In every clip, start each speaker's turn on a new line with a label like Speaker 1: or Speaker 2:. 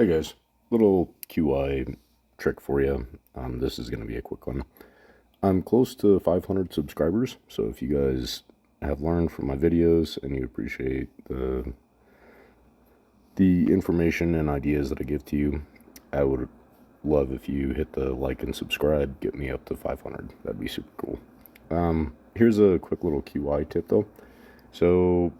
Speaker 1: Hey guys, little QI trick for you. This is going to be a quick one. I'm close to 500 subscribers, so if you guys have learned from my videos and you appreciate the information and ideas that I give to you, I would love if you hit the like and subscribe, get me up to 500. That'd be super cool. Here's a quick little QI tip though. So,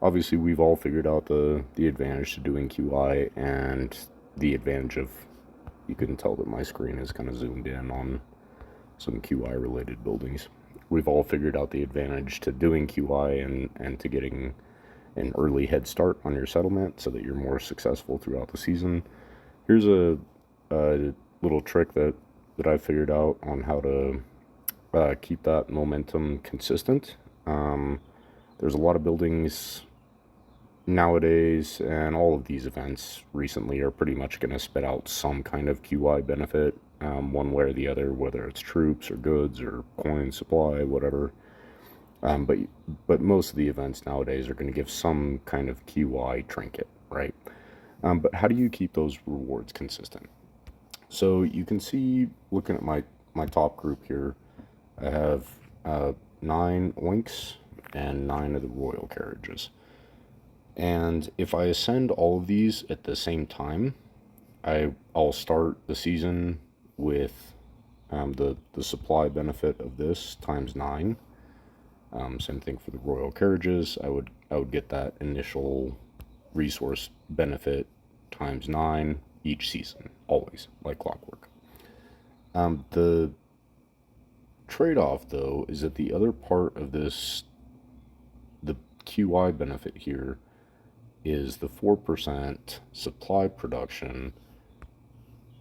Speaker 1: obviously we've all figured out the advantage to doing QI and the advantage of, you can tell that my screen is kind of zoomed in on some QI related buildings. We've all figured out the advantage to doing QI and to getting an early head start on your settlement so that you're more successful throughout the season. Here's a little trick that I figured out on how to keep that momentum consistent. There's a lot of buildings nowadays, and all of these events recently are pretty much going to spit out some kind of QI benefit, one way or the other, whether it's troops or goods or coin supply, whatever. But most of the events nowadays are going to give some kind of QI trinket, right? But how do you keep those rewards consistent? So you can see, looking at my top group here, I have 9 oinks and 9 of the royal carriages. And if I ascend all of these at the same time, I'll start the season with the supply benefit of this times 9. Same thing for the royal carriages. I would get that initial resource benefit times 9 each season, always, like clockwork. The trade-off, though, is that the other part of this, the QI benefit here, is the 4% supply production,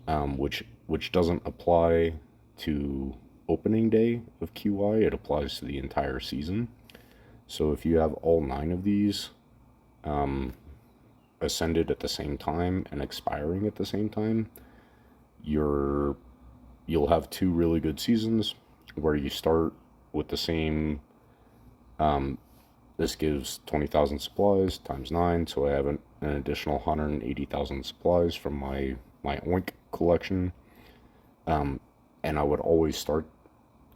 Speaker 1: which doesn't apply to opening day of QI. It applies to the entire season. So if you have all 9 of these ascended at the same time and expiring at the same time, you'll have 2 really good seasons where you start with the same. This gives 20,000 supplies times 9, so I have an additional 180,000 supplies from my oink collection. And I would always start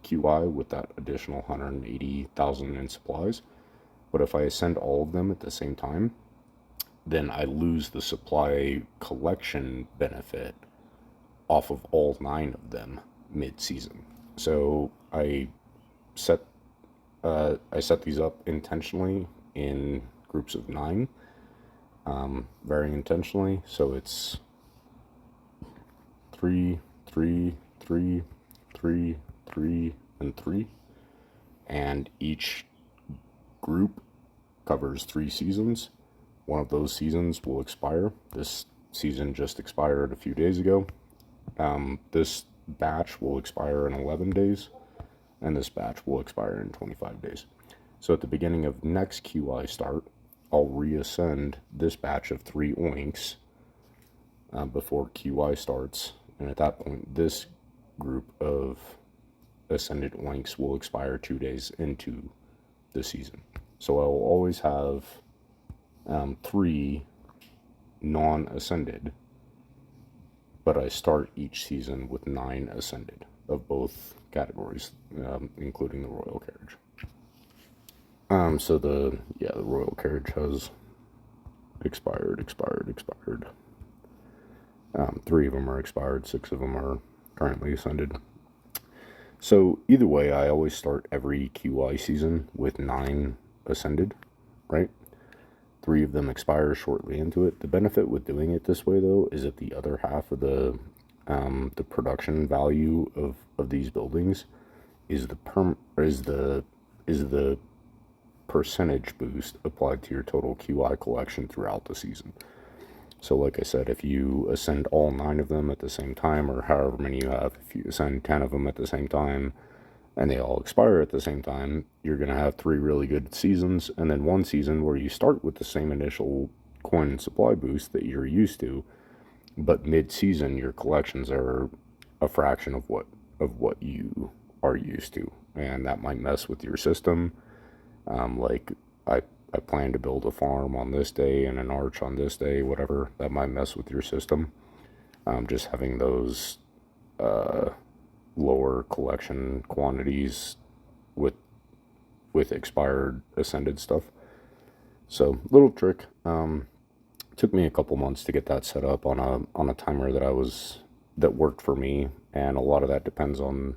Speaker 1: QI with that additional 180,000 in supplies. But if I ascend all of them at the same time, then I lose the supply collection benefit off of all 9 of them mid-season. So I set these up intentionally in groups of 9, very intentionally. So it's 3, 3, 3, 3, 3, and 3. And each group covers 3 seasons. One of those seasons will expire. This season just expired a few days ago. This batch will expire in 11 days. And this batch will expire in 25 days. So at the beginning of next QI start, I'll reascend this batch of 3 oinks before QI starts. And at that point, this group of ascended oinks will expire 2 days into the season. So I will always have 3 non-ascended, but I start each season with 9 ascended of both categories, including the royal carriage. So the royal carriage has expired. 3 of them are expired, 6 of them are currently ascended. So either way, I always start every QI season with 9 ascended, right? 3 of them expire shortly into it. The benefit with doing it this way, though, is that the other half of the production value of these buildings is the percentage boost applied to your total QI collection throughout the season. So like I said, if you ascend all 9 of them at the same time, or however many you have, if you ascend 10 of them at the same time, and they all expire at the same time, you're going to have 3 really good seasons, and then 1 season where you start with the same initial coin and supply boost that you're used to, but mid-season your collections are a fraction of what you are used to, and that might mess with your system. Like I plan to build a farm on this day and an arch on this day, whatever, that might mess with your system. Just having those lower collection quantities with expired ascended stuff. So little trick. Took me a couple months to get that set up on a timer that worked for me, and a lot of that depends on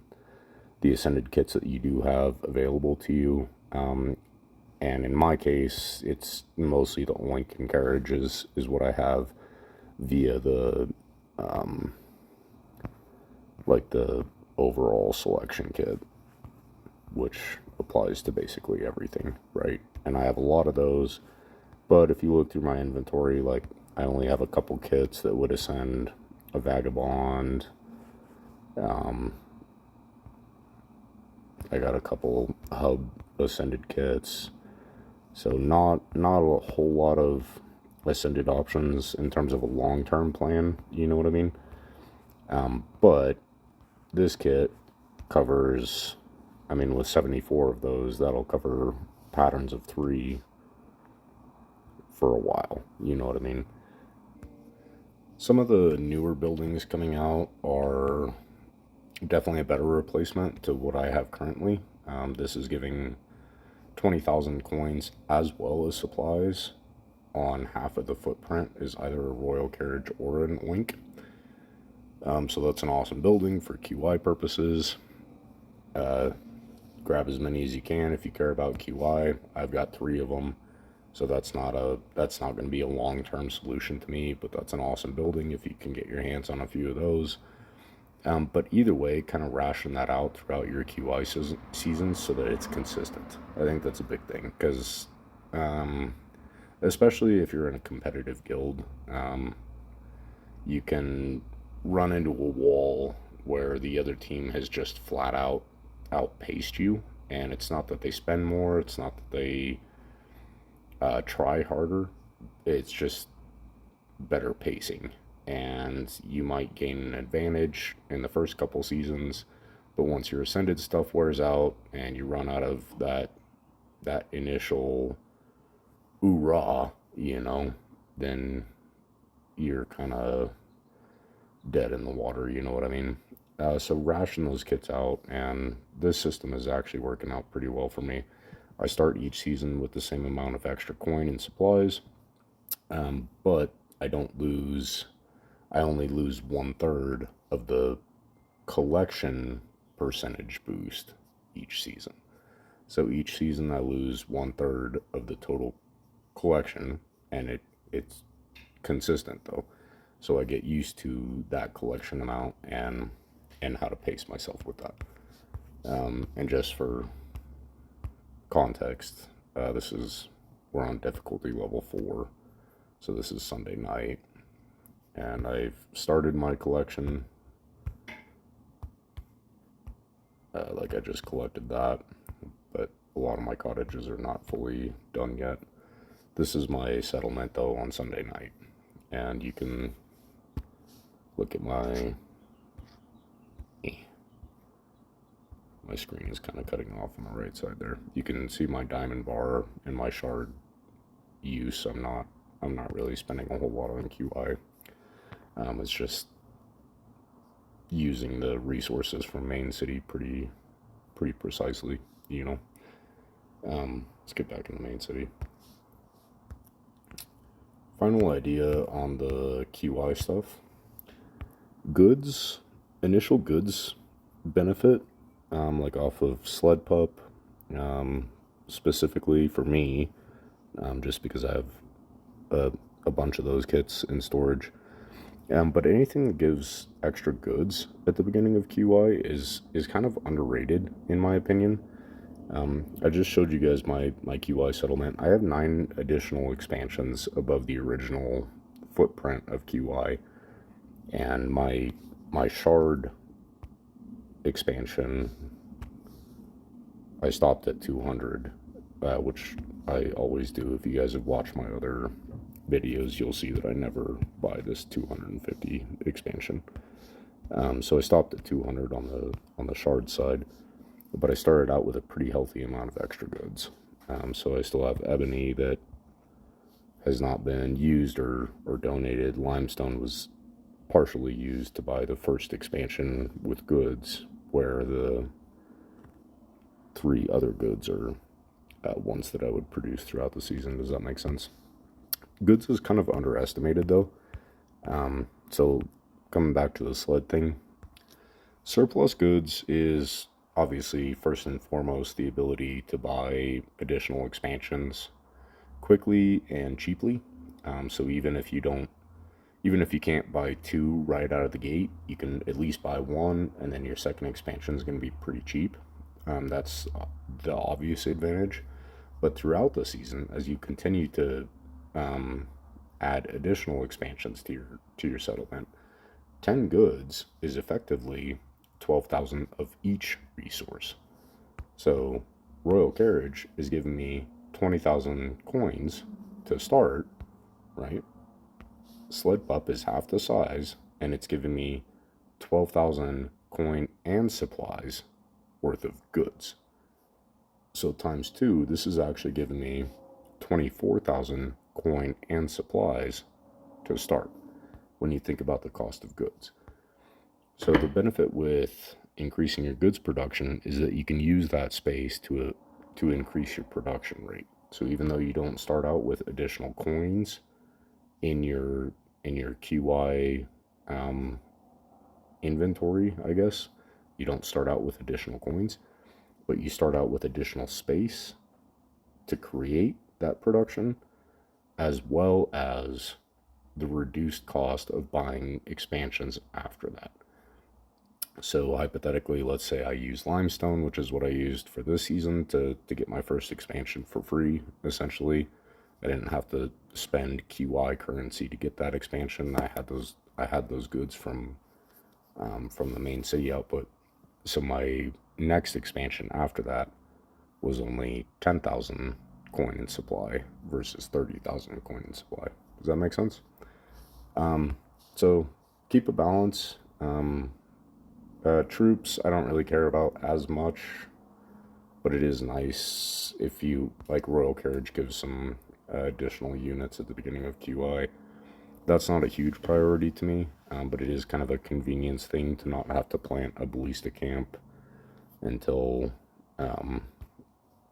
Speaker 1: the ascended kits that you do have available to you. And in my case, it's mostly the oink and carriage is what I have via the like the overall selection kit, which applies to basically everything, right? And I have a lot of those, but if you look through my inventory, like I only have a couple kits that would ascend a vagabond. I got a couple hub ascended kits, so not a whole lot of ascended options in terms of a long-term plan, you know what I mean? But this kit covers, I mean, with 74 of those, that'll cover patterns of 3 for a while, you know what I mean? Some of the newer buildings coming out are definitely a better replacement to what I have currently. This is giving 20,000 coins as well as supplies on half of the footprint is either a royal carriage or an oink. So that's an awesome building for QI purposes. Grab as many as you can if you care about QI. I've got 3 of them, so that's not going to be a long-term solution to me, but that's an awesome building if you can get your hands on a few of those. But either way, kind of ration that out throughout your QI seasons so that it's consistent. I think that's a big thing, because especially if you're in a competitive guild, you can run into a wall where the other team has just flat out outpaced you, and it's not that they spend more, it's not that they try harder, it's just better pacing. And you might gain an advantage in the first couple seasons, but once your ascended stuff wears out and you run out of that initial oorah, you know, then you're kind of dead in the water, you know what I mean? So ration those kits out, and this system is actually working out pretty well for me. I start each season with the same amount of extra coin and supplies, but I only lose 1/3 of the collection percentage boost each season. So each season I lose 1/3 of the total collection, and it's consistent though. So I get used to that collection amount and how to pace myself with that. And just for context, we're on difficulty level 4, so this is Sunday night. And I've started my collection, like I just collected that, but a lot of my cottages are not fully done yet. This is my settlement though on Sunday night, and you can look at my screen is kind of cutting off on the right side there. You can see my diamond bar and my shard use. I'm not really spending a whole lot on QI. It's just using the resources from main city pretty precisely, you know. Let's get back in the main city. Final idea on the QI stuff. Initial goods benefit, like off of Sled Pup, specifically for me, just because I have a bunch of those kits in storage. But anything that gives extra goods at the beginning of QI is kind of underrated, in my opinion. I just showed you guys my QI settlement. I have 9 additional expansions above the original footprint of QI, and my shard expansion, I stopped at 200, which I always do. If you guys have watched my other videos, you'll see that I never buy this 250 expansion. So I stopped at 200 on the shard side, but I started out with a pretty healthy amount of extra goods. So I still have ebony that has not been used or donated. Limestone was partially used to buy the first expansion with goods, where the 3 other goods are ones that I would produce throughout the season. Does that make sense? Goods is kind of underestimated though. So coming back to the sled thing, surplus goods is obviously first and foremost the ability to buy additional expansions quickly and cheaply. So even if you can't buy 2 right out of the gate, you can at least buy 1, and then your second expansion is going to be pretty cheap. That's the obvious advantage. But throughout the season, as you continue to add additional expansions to your settlement, 10 goods is effectively 12,000 of each resource. So Royal Carriage is giving me 20,000 coins to start, right? Sled Pup is half the size, and it's giving me 12,000 coin and supplies worth of goods. So times 2, this is actually giving me 24,000 coin and supplies to start when you think about the cost of goods. So the benefit with increasing your goods production is that you can use that space to increase your production rate. So even though you don't start out with additional coins in your QI inventory, I guess, you don't start out with additional coins, but you start out with additional space to create that production, as well as the reduced cost of buying expansions after that. So hypothetically, let's say I use limestone, which is what I used for this season to get my first expansion for free, essentially. I didn't have to spend QI currency to get that expansion. I had those goods from the main city output. So my next expansion after that was only 10,000 coin in supply versus 30,000 coin in supply. Does that make sense? So keep a balance. Troops, I don't really care about as much, but it is nice if you, like, Royal Carriage gives some additional units at the beginning of QI. That's not a huge priority to me, but it is kind of a convenience thing to not have to plant a ballista camp until,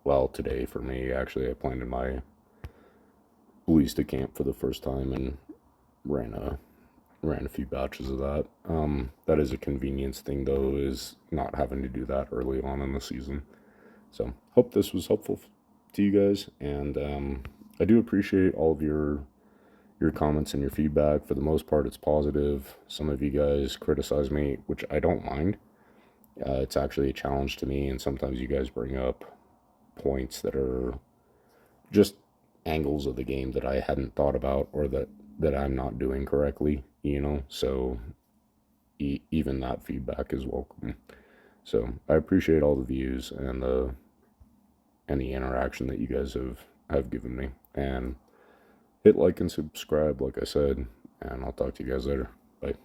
Speaker 1: well, today for me. Actually, I planted my ballista camp for the first time and ran a few batches of that. That is a convenience thing, though, is not having to do that early on in the season. So hope this was helpful to you guys, and I do appreciate all of your comments and your feedback. For the most part, it's positive. Some of you guys criticize me, which I don't mind. It's actually a challenge to me, and sometimes you guys bring up points that are just angles of the game that I hadn't thought about, or that I'm not doing correctly, so even that feedback is welcome. So I appreciate all the views and the interaction that you guys have given me, and hit like and subscribe, like I said, and I'll talk to you guys later. Bye.